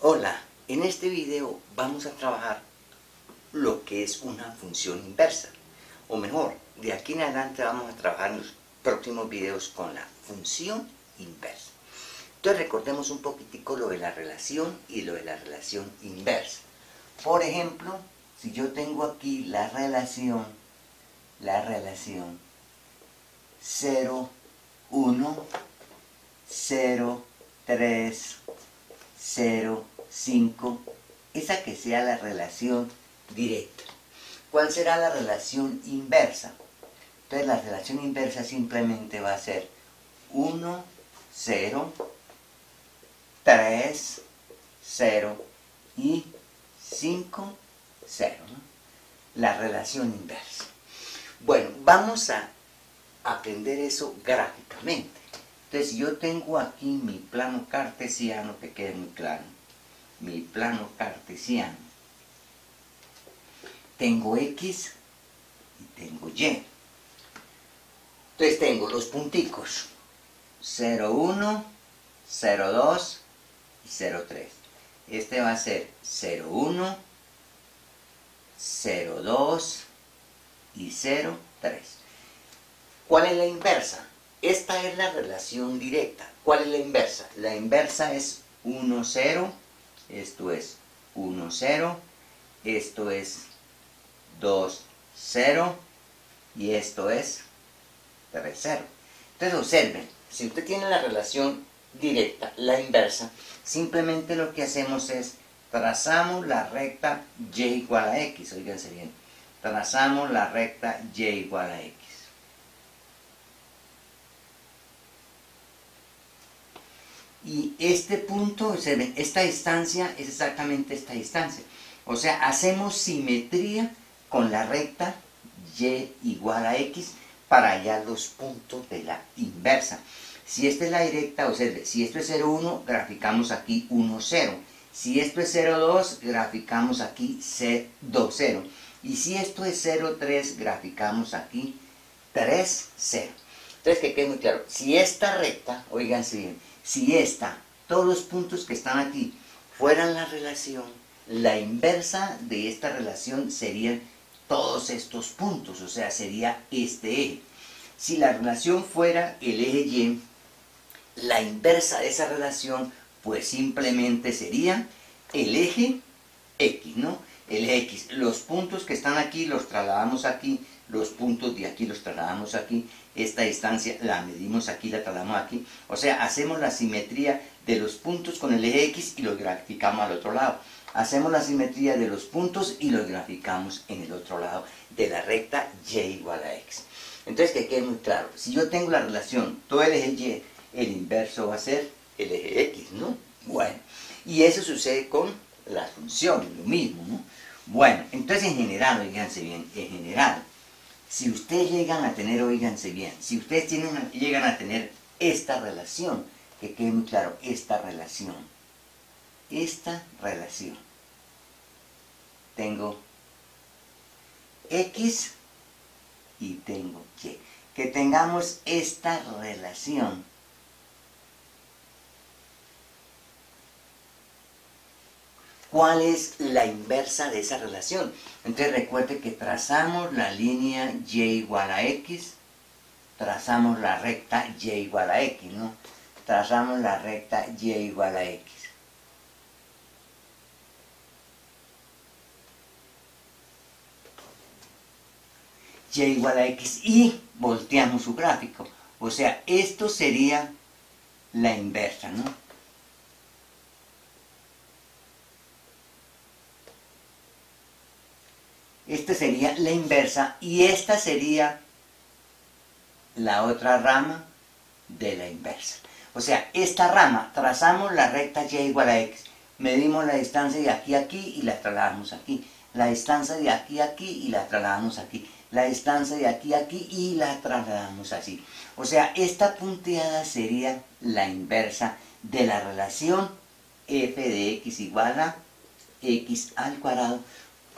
Hola, en este video vamos a trabajar lo que es una función inversa, o mejor, de aquí en adelante vamos a trabajar en los próximos videos con la función inversa. Entonces recordemos un poquitico lo de la relación y lo de la relación inversa. Por ejemplo, si yo tengo aquí la relación 0, 1, 0, 3, 0, 5, esa que sea la relación directa. ¿Cuál será la relación inversa? Entonces la relación inversa simplemente va a ser 1, 0, 3, 0 y 5, 0, ¿no? La relación inversa. Bueno, vamos a aprender eso gráficamente. Entonces, si yo tengo aquí mi plano cartesiano, que quede muy claro, mi plano cartesiano, tengo X y tengo Y. Entonces tengo los punticos 0, 1, 0, 2 y 0, 3. Este va a ser 0, 1, 0, 2 y 0, 3. ¿Cuál es la inversa? Esta es la relación directa. ¿Cuál es la inversa? La inversa es 1, 0, esto es 1, 0, esto es 2, 0 y esto es 3, 0. Entonces observen, si usted tiene la relación directa, la inversa, simplemente lo que hacemos es trazamos la recta y igual a x, oíganse bien, trazamos la recta y igual a x. Y este punto, observen, esta distancia es exactamente esta distancia. O sea, hacemos simetría con la recta y igual a x para hallar los puntos de la inversa. Si esta es la directa, observe, si esto es 0, 1, graficamos aquí 1, 0. Si esto es 0, 2, graficamos aquí 2, 0. Y si esto es 0, 3, graficamos aquí 3, 0. Entonces, que quede muy claro, si esta recta, oíganse bien, si todos los puntos que están aquí fueran la relación, la inversa de esta relación serían todos estos puntos, o sea, sería este eje. Si la relación fuera el eje Y, la inversa de esa relación, pues simplemente sería el eje X, ¿no? El eje X. Los puntos que están aquí los trasladamos aquí, los puntos de aquí los trasladamos aquí, esta distancia la medimos aquí, la trasladamos aquí, o sea, hacemos la simetría de los puntos con el eje X y los graficamos al otro lado. Hacemos la simetría de los puntos y los graficamos en el otro lado de la recta Y igual a X. Entonces, que quede muy claro, si yo tengo la relación, todo el eje Y, el inverso va a ser el eje X, ¿no? Bueno, y eso sucede con las funciones, lo mismo, ¿no? Bueno, entonces en general, oíganse bien, en general, si ustedes llegan a tener, oíganse bien, si ustedes llegan a tener esta relación, que quede muy claro, esta relación, tengo X y tengo Y, que tengamos esta relación, ¿cuál es la inversa de esa relación? Entonces recuerde que trazamos la línea Y igual a X, trazamos la recta Y igual a X, ¿no? Trazamos la recta Y igual a X. Y igual a X y volteamos su gráfico. O sea, esto sería la inversa, ¿no? Esta sería la inversa y esta sería la otra rama de la inversa. O sea, esta rama, trazamos la recta Y igual a X, medimos la distancia de aquí a aquí y la trasladamos aquí. La distancia de aquí a aquí y la trasladamos aquí. La distancia de aquí a aquí y la trasladamos así. O sea, esta punteada sería la inversa de la relación f de x igual a x al cuadrado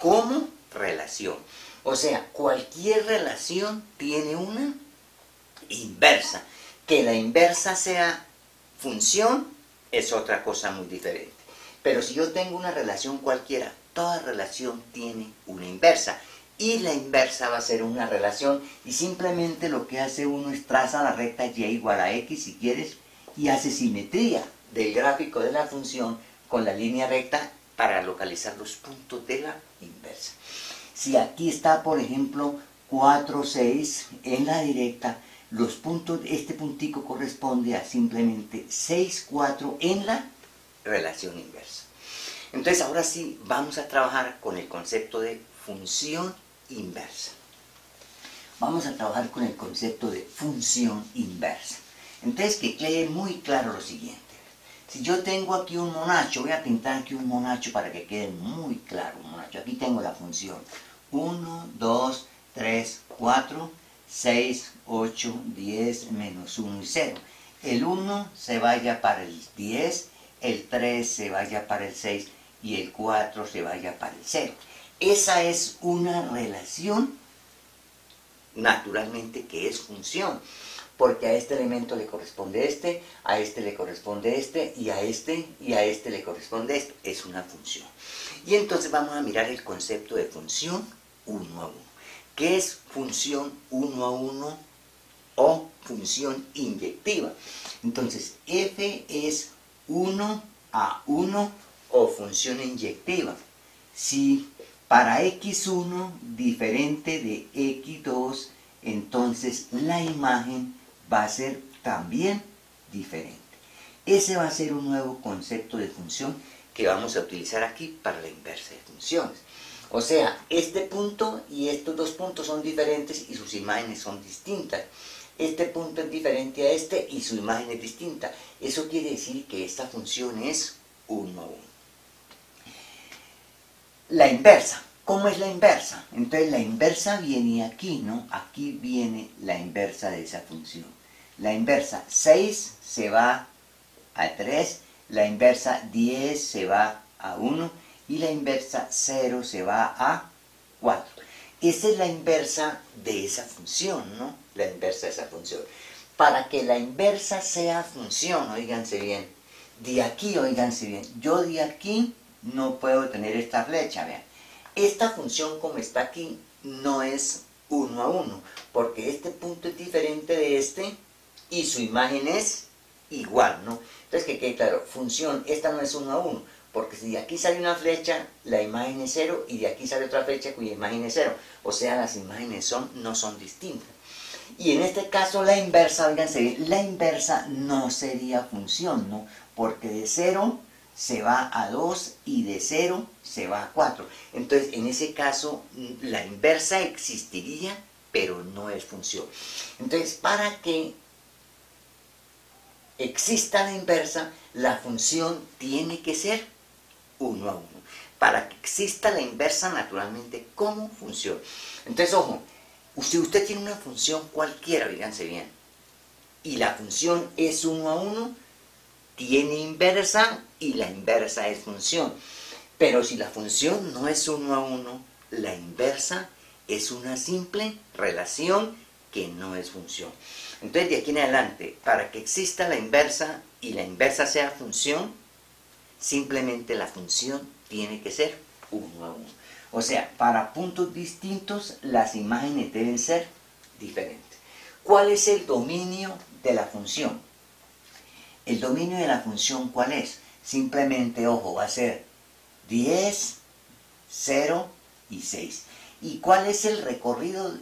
como relación. O sea, cualquier relación tiene una inversa. Que la inversa sea función es otra cosa muy diferente. Pero si yo tengo una relación cualquiera, toda relación tiene una inversa. Y la inversa va a ser una relación, y simplemente lo que hace uno es traza la recta y igual a x si quieres, y hace simetría del gráfico de la función con la línea recta para localizar los puntos de la inversa. Si aquí está, por ejemplo, 4, 6 en la directa, los puntos, este puntico corresponde a simplemente 6, 4 en la relación inversa. Entonces ahora sí vamos a trabajar con el concepto de función inversa. Vamos a trabajar con el concepto de función inversa. Entonces que quede muy claro lo siguiente. Si yo tengo aquí un monacho, voy a pintar aquí un monacho para que quede muy claro un monacho. Aquí tengo la función 1, 2, 3, 4, 6, 8, 10, menos 1 y 0. El 1 se vaya para el 10, el 3 se vaya para el 6 y el 4 se vaya para el 0. Esa es una relación, naturalmente, que es función, porque a este elemento le corresponde este, a este le corresponde este, y a este le corresponde esto. Es una función. Y entonces vamos a mirar el concepto de función 1 a 1. ¿Qué es función 1 a 1 o función inyectiva? Entonces, f es 1 a 1 o función inyectiva. Si para x1 diferente de x2, entonces la imagen va a ser también diferente. Ese va a ser un nuevo concepto de función que vamos a utilizar aquí para la inversa de funciones. O sea, este punto y estos dos puntos son diferentes y sus imágenes son distintas. Este punto es diferente a este y su imagen es distinta. Eso quiere decir que esta función es 1 a 1. La inversa. ¿Cómo es la inversa? Entonces la inversa viene aquí, ¿no? Aquí viene la inversa de esa función. La inversa 6 se va a 3, la inversa 10 se va a 1 y la inversa 0 se va a 4. Esa es la inversa de esa función, ¿no? La inversa de esa función. Para que la inversa sea función, oíganse bien, de aquí, oíganse bien, yo de aquí no puedo tener esta flecha, vean. Esta función como está aquí no es 1 a 1, porque este punto es diferente de este y su imagen es igual, ¿no? Entonces que quede claro, función, esta no es 1 a 1, porque si de aquí sale una flecha, la imagen es 0, y de aquí sale otra flecha cuya imagen es 0. O sea, las imágenes no son distintas. Y en este caso la inversa, oiganse bien, la inversa no sería función, ¿no? Porque de 0 se va a 2 y de 0 se va a 4. Entonces, en ese caso, la inversa existiría, pero no es función. Entonces, para que exista la inversa, la función tiene que ser 1 a 1. Para que exista la inversa, naturalmente, como función. Entonces, ojo, si usted tiene una función cualquiera, fíjense bien, y la función es 1 a 1, tiene inversa y la inversa es función. Pero si la función no es 1 a 1, la inversa es una simple relación que no es función. Entonces, de aquí en adelante, para que exista la inversa y la inversa sea función, simplemente la función tiene que ser 1 a 1. O sea, para puntos distintos, las imágenes deben ser diferentes. ¿Cuál es el dominio de la función? El dominio de la función, ¿cuál es? Simplemente, ojo, va a ser 10, 0 y 6. ¿Y cuál es el recorrido?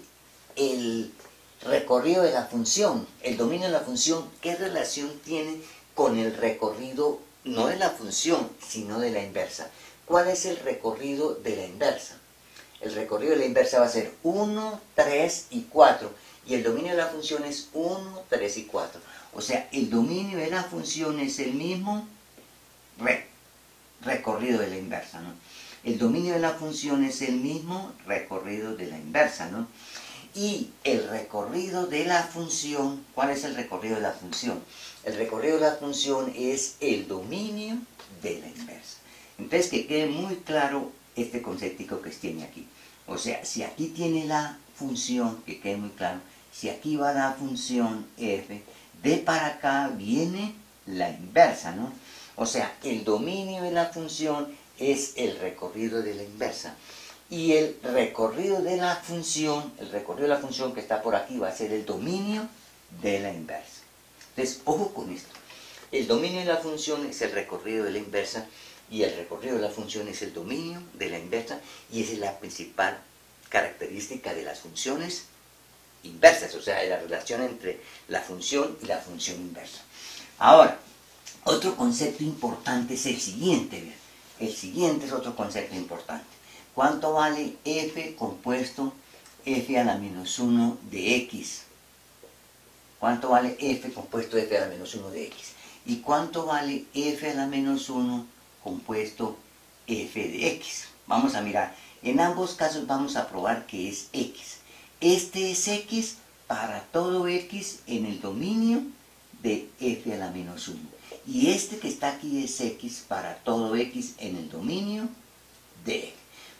El recorrido de la función, el dominio de la función, ¿qué relación tiene con el recorrido, no de la función, sino de la inversa? ¿Cuál es el recorrido de la inversa? El recorrido de la inversa va a ser 1, 3 y 4. Y el dominio de la función es 1, 3 y 4. O sea, el dominio de la función es el mismo recorrido de la inversa, ¿no? El dominio de la función es el mismo recorrido de la inversa, ¿no? Y el recorrido de la función, ¿cuál es el recorrido de la función? El recorrido de la función es el dominio de la inversa. Entonces, que quede muy claro este concepto que tiene aquí. O sea, si aquí tiene la función, que quede muy claro, si aquí va la función f, de para acá viene la inversa, ¿no? O sea, el dominio de la función es el recorrido de la inversa. Y el recorrido de la función que está por aquí va a ser el dominio de la inversa. Entonces, ojo con esto. El dominio de la función es el recorrido de la inversa y el recorrido de la función es el dominio de la inversa, y esa es la principal característica de las funciones inversas, o sea, de la relación entre la función y la función inversa. Ahora, otro concepto importante es el siguiente. ¿Bien? El siguiente es otro concepto importante. ¿Cuánto vale f compuesto f a la menos 1 de x? ¿Cuánto vale f compuesto f a la menos 1 de x? ¿Y cuánto vale f a la menos 1 compuesto f de x? Vamos a mirar. En ambos casos vamos a probar que es x. Este es x para todo x en el dominio de f a la menos 1. Y este que está aquí es x para todo x en el dominio de f.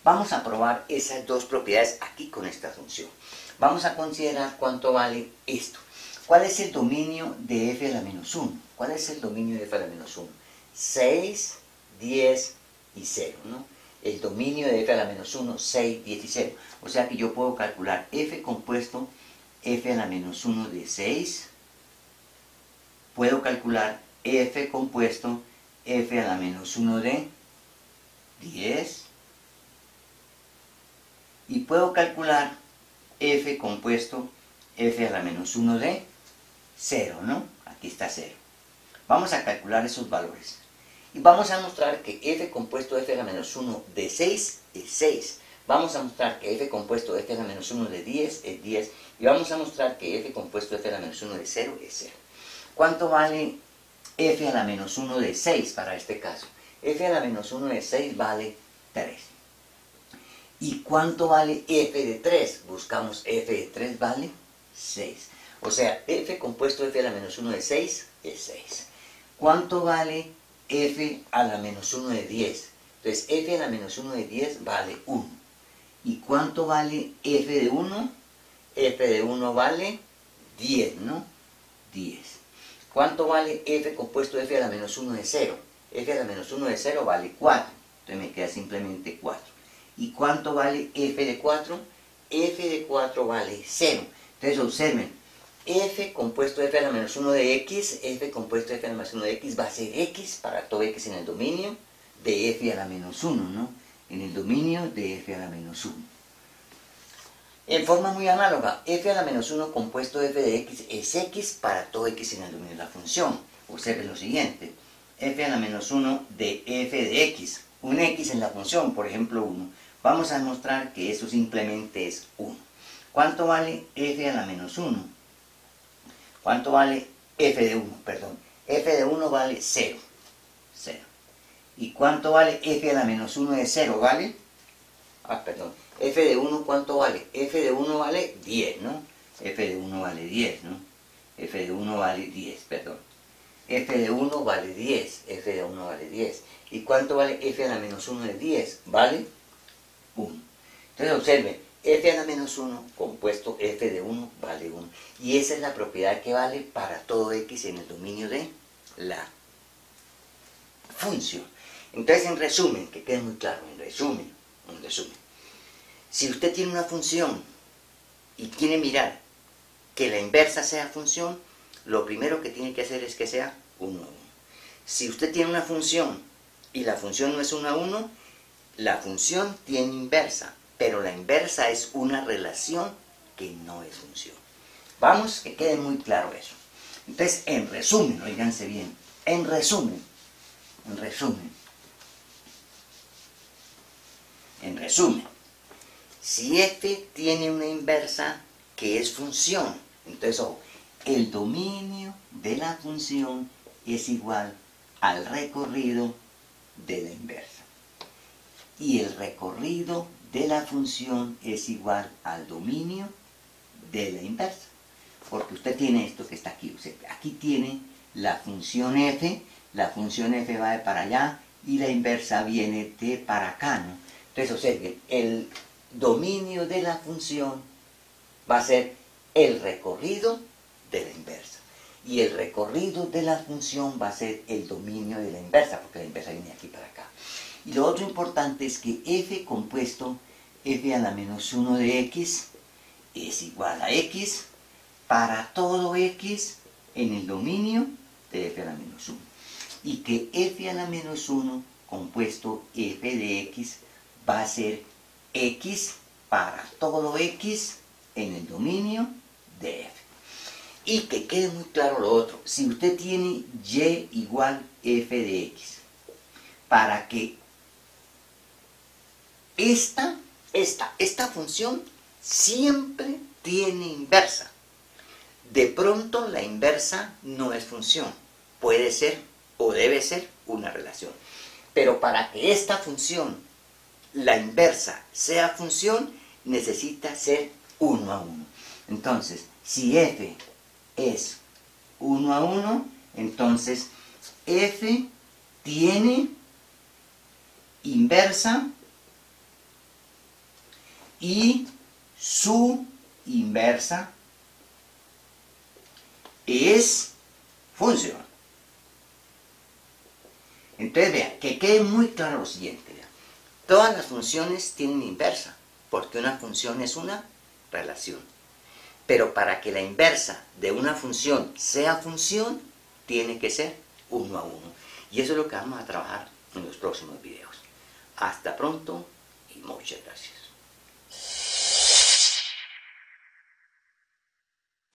Vamos a probar esas dos propiedades aquí con esta función. Vamos a considerar cuánto vale esto. ¿Cuál es el dominio de f a la menos 1? ¿Cuál es el dominio de f a la menos 1? 6, 10 y 0, ¿no? El dominio de f a la menos 1, 6, 10 y 0. O sea que yo puedo calcular f compuesto f a la menos 1 de 6. Puedo calcular f compuesto f a la menos 1 de 10. Y puedo calcular f compuesto f a la menos 1 de 0, ¿no? Aquí está 0. Vamos a calcular esos valores. Y vamos a mostrar que f compuesto f a la menos 1 de 6 es 6. Vamos a mostrar que f compuesto f a la menos 1 de 10 es 10. Y vamos a mostrar que f compuesto f a la menos 1 de 0 es 0. ¿Cuánto vale f a la menos 1 de 6 para este caso? F a la menos 1 de 6 vale 3. ¿Y cuánto vale f de 3? Buscamos f de 3 vale 6. O sea, f compuesto f a la menos 1 de 6 es 6. ¿Cuánto vale f a la menos 1 de 10? Entonces, f a la menos 1 de 10 vale 1. ¿Y cuánto vale f de 1? F de 1 vale 10, ¿no? 10. ¿Cuánto vale f compuesto f a la menos 1 de 0? F a la menos 1 de 0 vale 4. Entonces me queda simplemente 4. ¿Y cuánto vale f de 4? F de 4 vale 0. Entonces observen, f compuesto f a la menos 1 de x, f compuesto f a la menos 1 de x va a ser x para todo x en el dominio de f a la menos 1, ¿no? En el dominio de f a la menos 1. En forma muy análoga, f a la menos 1 compuesto f de x es x para todo x en el dominio de la función. Observen lo siguiente, f a la menos 1 de f de x, un x en la función, por ejemplo 1. Vamos a demostrar que eso simplemente es 1. ¿Cuánto vale f a la menos 1? ¿Cuánto vale f de 1? Perdón. F de 1 vale 0. 0. ¿Y cuánto vale f a la menos 1 de 0? ¿Vale? Perdón. F de 1, ¿cuánto vale? F de 1 vale 10, ¿no? F de 1 vale 10, ¿no? F de 1 vale 10, perdón. F de 1 vale 10. F de 1 vale 10. ¿Y cuánto vale f a la menos 1 de 10? ¿Vale? 1. Entonces observen, f a la menos 1 compuesto f de 1 vale 1. Y esa es la propiedad que vale para todo x en el dominio de la función. Entonces, en resumen, que quede muy claro, en resumen, si usted tiene una función y quiere mirar que la inversa sea función, lo primero que tiene que hacer es que sea 1 a 1. Si usted tiene una función y la función no es 1 a 1, la función tiene inversa, pero la inversa es una relación que no es función. Vamos, que quede muy claro eso. Entonces, en resumen, oíganse bien, en resumen, si f tiene una inversa que es función, entonces, ojo, el dominio de la función es igual al recorrido de la inversa. Y el recorrido de la función es igual al dominio de la inversa. Porque usted tiene esto que está aquí. O sea, aquí tiene la función f va de para allá y la inversa viene de para acá, ¿no? Entonces, observen, el dominio de la función va a ser el recorrido de la inversa. Y el recorrido de la función va a ser el dominio de la inversa, porque la inversa viene aquí para acá. Y lo otro importante es que f compuesto, f a la menos 1 de x, es igual a x para todo x en el dominio de f a la menos 1. Y que f a la menos 1 compuesto f de x va a ser x para todo x en el dominio de f. Y que quede muy claro lo otro, si usted tiene y igual f de x, para que esta función siempre tiene inversa. De pronto la inversa no es función, puede ser o debe ser una relación. Pero para que esta función, la inversa, sea función, necesita ser 1 a 1. Entonces, si f es 1 a 1, entonces f tiene inversa y su inversa es función. Entonces, vean, que quede muy claro lo siguiente. Vean. Todas las funciones tienen inversa, porque una función es una relación. Pero para que la inversa de una función sea función, tiene que ser 1 a 1. Y eso es lo que vamos a trabajar en los próximos videos. Hasta pronto y muchas gracias.